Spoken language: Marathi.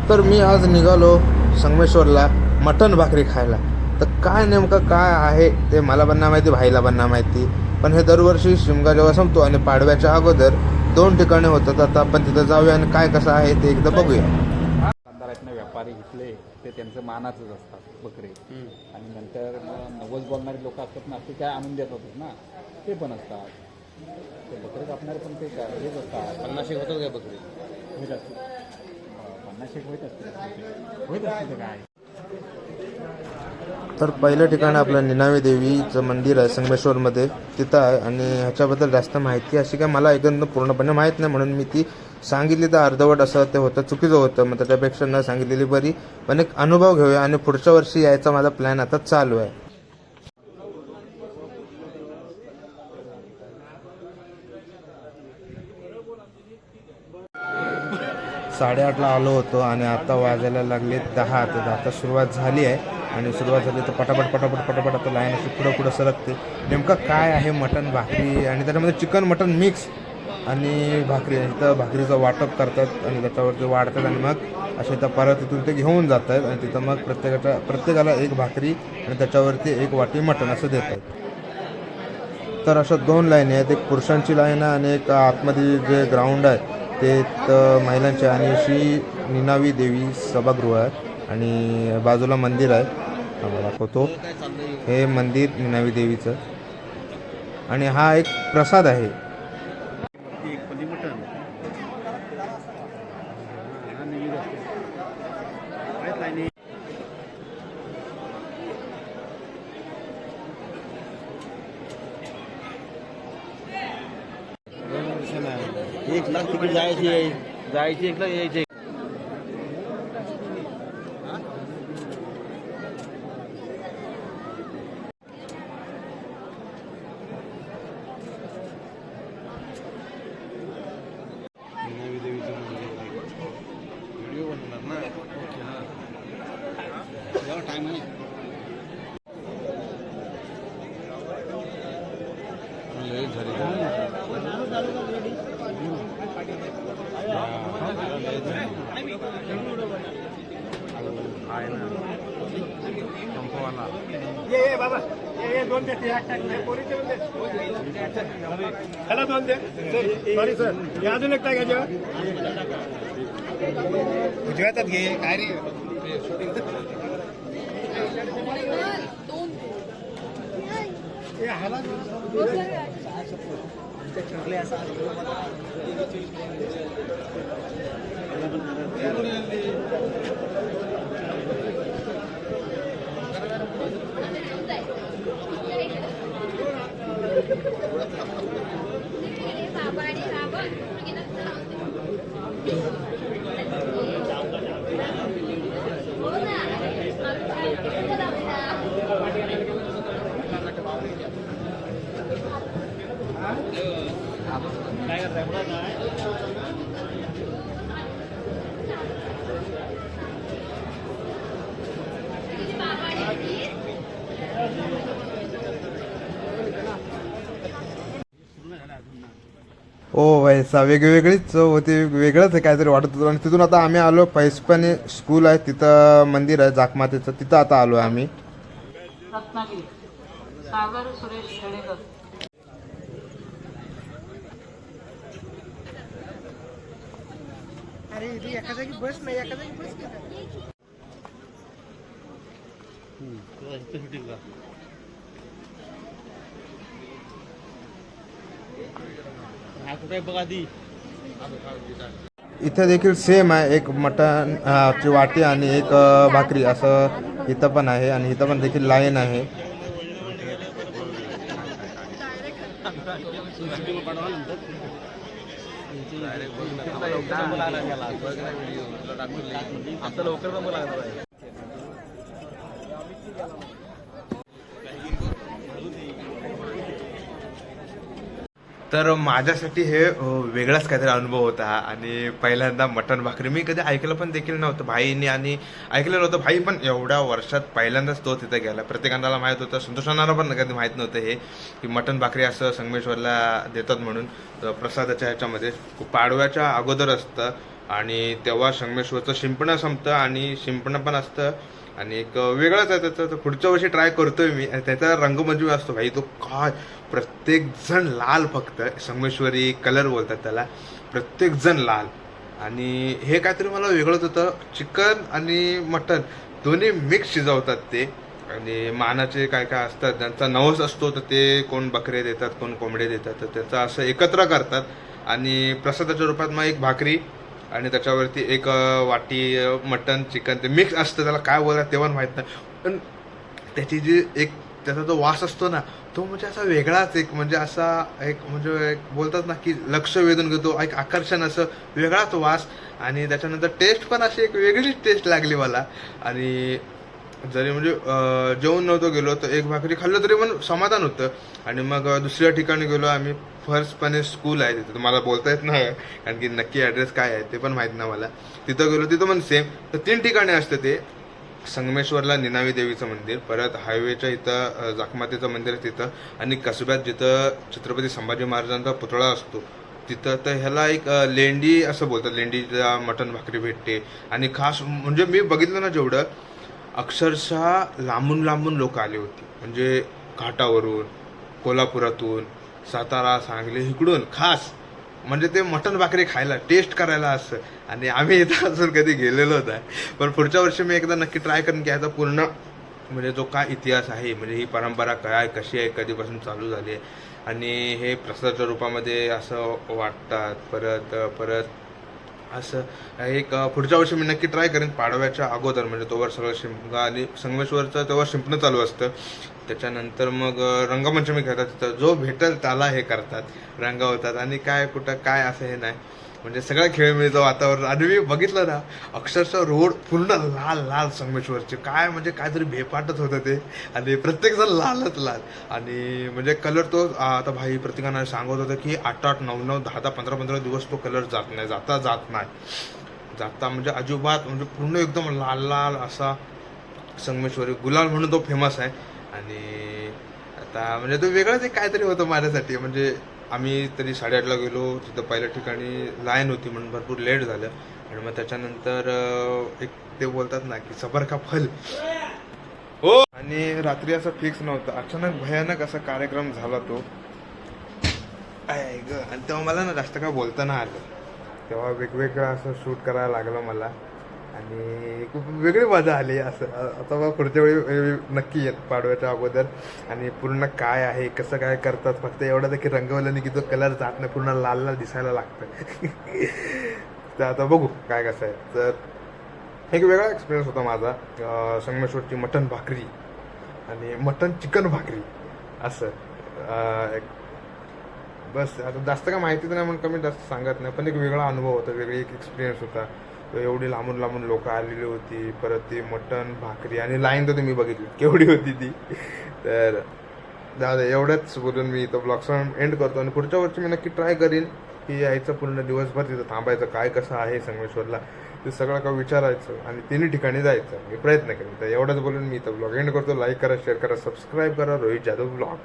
तर मी आज निघालो संगमेश्वरला मटण भाकरी खायला. तर काय नेमकं काय आहे ते मला पण नाही माहिती, भाईला पण नाही माहिती. पण हे दरवर्षी शिमगा जेव्हा संपतो आणि पाडव्याच्या अगोदर 2 ठिकाणे होतात. आता आपण तिथं जाऊया आणि काय कसं आहे ते एकदा बघूया. दुकानदारातले व्यापारी घेतले ते त्यांचं मानाचंच असतात बकरे. आणि नंतर नवस बोलणारे लोक असतात ना, ते काय आणून देतातच ना, ते पण असतात. ते बकरे कापणारे पण ते काय हेच असतात. 50 होतात काय बकरी? होत असते 50 होत असते होत असते ते काय. तर पहिल्या ठिकाणी आपलं निनावी देवीचं मंदिर आहे संगमेश्वरमध्ये, तिथं आहे. आणि ह्याच्याबद्दल जास्त माहिती अशी काय मला एकदम पूर्णपणे माहीत नाही, म्हणून मी ती सांगितली तर अर्धवट असं ते होतं, चुकीचं होतं. मग त्यापेक्षा न सांगितलेली बरी. पण एक अनुभव घेऊया आणि पुढच्या वर्षी यायचा माझा प्लॅन आता चालू आहे. 8:30ला आलो होतो आणि आता वाजायला लागले 10. तर आता सुरुवात झाली आहे. आणि सुरुवात झाली तर पटापट आता लाईन अशी पुढं सरकते. नेमकं काय आहे मटण भाकरी, आणि त्याच्यामध्ये चिकन मटण मिक्स आणि भाकरी. आणि तिथं भाकरीचं वाटप करतात आणि त्याच्यावरती वाढतात आणि मग असे तर परत तिथून ते घेऊन जात आहेत. आणि तिथं मग प्रत्येकाला एक भाकरी आणि त्याच्यावरती एक वाटी मटण असं देतात. तर अशा 2 लाईनी आहेत, एक पुरुषांची लाईन आहे आणि एक आतमध्ये जे ग्राउंड आहे ते महिलांचे. आणि श्री निनावी देवी सभागृह आहे आणि बाजूला मंदिर आहे. मला दाखवतो, हे मंदिर निनावी देवीचं. आणि हा एक प्रसाद आहे. एक लाख तिकीट जायची 1 लाख यायची. व्हिडिओ बनवणार ना, जेव्हा टाइम आहे लय झाली. ये बाबा ये 2 दे, 2 दे. सॉरी सर, हे अजून एक काय घ्यायचं उजव्यात घे. काय रे ओ वैसा वेगवेगळीच चव होती, वेगळंच आहे काहीतरी वाटत होतं. आणि तिथून आता आम्ही आलो, पैसपाने स्कूल आहे तिथं, मंदिर आहे जाकमातेचं, तिथं आता आलो आहे आम्ही. रत्नागिरी सागर सुरेश खेडेकर. अरे एका जागी बस नाही, एका जागी बस कुठे बघा आधी. इथं देखील सेम आहे, एक मटण ची वाटी आणि एक भाकरी असं इथं पण आहे. आणि इथं पण देखील लाईन आहे. आता लवकर पण लागणार आहे. तर माझ्यासाठी हे वेगळाच काहीतरी अनुभव होता. आणि पहिल्यांदा मटण भाकरी मी कधी ऐकलं पण देखील नव्हतं भाईने, आणि ऐकलेलं होतं. भाई पण एवढ्या वर्षात पहिल्यांदाच तो तिथे गेला. प्रत्येकाला माहीत होतं, संतोषांना पण कधी माहीत नव्हतं हे की मटण भाकरी असं संगमेश्वरला देतात म्हणून. तर प्रसादाच्या ह्याच्यामध्ये पाडव्याच्या अगोदर असतं आणि तेव्हा संगमेश्वरचं शिंपणं संपतं आणि शिंपणं पण असतं आणि एक वेगळंच आहे त्याचं. तर पुढच्या वर्षी ट्राय करतोय मी. आणि त्याचा रंगमंजू असतो भाई, तो काय प्रत्येक जण लाल, फक्त संगमेश्वरी कलर बोलतात त्याला, प्रत्येक जण लाल. आणि हे काहीतरी मला वेगळंच होतं. चिकन आणि मटन दोन्ही मिक्स शिजवतात ते. आणि मानाचे काय काय असतात, ज्यांचा नवस असतो तर ते कोण बकरे देतात, कोण कोंबडे देतात, तर त्याचं असं एकत्र करतात. आणि प्रसादाच्या रूपात मग एक भाकरी आणि त्याच्यावरती एक वाटी मटन चिकन, ते मिक्स असतं. त्याला काय बोलतात ते पण माहीत नाही, पण त्याची जी एक त्याचा जो वास असतो ना, तो म्हणजे असा वेगळाच एक, म्हणजे असा एक, म्हणजे एक बोलतात ना की लक्ष वेधून घेतो, एक आकर्षण, असं वेगळाच वास. आणि त्याच्यानंतर टेस्ट पण अशी एक वेगळीच टेस्ट लागली मला. आणि जरी म्हणजे जेवून नव्हतं गेलो तर एक भाकरी खाल्लं तरी पण समाधान होतं. आणि मग दुसऱ्या ठिकाणी गेलो आम्ही, फर्स्टपणे स्कूल आहे तिथं, तुम्हाला बोलता येत नाही कारण की नक्की ॲड्रेस काय आहे ते पण माहीत नाही मला. तिथं गेलो, तिथं पण सेम. तर 3 ठिकाणी असतं ते. संगमेश्वरला निनावी देवीचं मंदिर, परत हायवेच्या इथं जाखमातेचं मंदिर आहे तिथं, आणि कसब्यात जिथं छत्रपती संभाजी महाराजांचा पुतळा असतो तिथं. तर ह्याला एक लेंडी असं बोलतात, लेंडीला मटण भाकरी भेटते. आणि खास म्हणजे मी बघितलं ना जेवढं, अक्षरशः लांबून लांबून लोक आले होते, म्हणजे घाटावरून, कोल्हापुरातून, सातारा, सांगली, इकडून खास म्हणजे ते मटण भाकरी खायला, टेस्ट करायला असं. आणि आम्ही इथं अजून कधी गेलेलो नाही, पण पुढच्या वर्षी मी एकदा नक्की ट्राय करून घ्यायचा पूर्ण, म्हणजे जो काय इतिहास आहे, म्हणजे ही परंपरा काय, कशी आहे, कधीपासून चालू झाली आहे. आणि हे प्रसादाच्या रूपामध्ये असं वाटतात. परत असं एक पुढच्या वर्षी मी नक्की ट्राय करेन पाडव्याच्या अगोदर, म्हणजे तोवर सगळं शिमगा आणि संगमेश्वरचं तेव्हा शिंपणं चालू असतं. त्याच्यानंतर मग रंगपंचमी खेळतात, तिथं जो भेटेल त्याला हे करतात, रंगवतात. आणि काय कुठं काय असं हे नाही, म्हणजे सगळं खेळमेळीचं वातावरण. आणि मी बघितलं ना, अक्षरशः रोड पूर्ण लाल लाल संगमेश्वरचे, काय म्हणजे काहीतरी भेपाटच होतं ते. आणि प्रत्येकजण लालच लाल. आणि म्हणजे कलर तो आता भाई प्रत्येकानं सांगत होतं की 8-8, 9-9, 10-10, 15-15 दिवस तो कलर जात नाही, जाता म्हणजे अजिबात, म्हणजे पूर्ण एकदम लाल लाल असा संगमेश्वरी गुलाल म्हणून तो फेमस आहे. आणि आता म्हणजे तो वेगळाच एक काहीतरी होतं माझ्यासाठी. म्हणजे आम्ही तरी 8:30ला गेलो, तिथं पहिल्या ठिकाणी लाईन होती म्हणून भरपूर लेट झालं. आणि मग त्याच्यानंतर एक ते बोलतात ना की सबर का फल हो. आणि रात्री असं फिक्स नव्हतं, अचानक भयानक असा कार्यक्रम झाला तो. आणि तेव्हा मला ना जास्त काय बोलता नाही आलं. तेव्हा वेगवेगळं असं शूट करायला लागलं मला, आणि खूप वेगळी मजा आली. असं आता मग पुढच्या वेळी नक्की येत पाडव्याच्या अगोदर. आणि पूर्ण काय आहे, कसं काय करतात, फक्त एवढं की रंगवलं नाही की तो कलर जात नाही, पूर्ण लाल लाल दिसायला लागतं. तर आता बघू काय कसं आहे. तर एक वेगळा एक्सपिरियन्स होता माझा, संगमेश्वरची मटण भाकरी आणि मटण चिकन भाकरी असं. बस आता जास्त काय माहिती तर नाही म्हणून कमी जास्त सांगत नाही, पण एक वेगळा अनुभव होता, वेगळी एक एक्सपिरियन्स होता. एवढी लांबून लांबून लोक आलेली होती, परत ती मटण भाकरी आणि लाईन तर तुम्ही बघितली केवढी होती ती. तर दादा एवढंच बोलून मी इथं ब्लॉगचा एंड करतो. आणि पुढच्या वर्षी मी नक्की ट्राय करीन की यायचं पूर्ण दिवसभर तिथं थांबायचं, काय कसं आहे संगमेश्वरला ते सगळं काय विचारायचं आणि 3 ठिकाणी जायचं मी प्रयत्न करेन. तर एवढंच बोलून मी इथं ब्लॉग एंड करतो. लाईक करा, शेअर करा, सबस्क्राईब करा. रोहित जाधव ब्लॉग.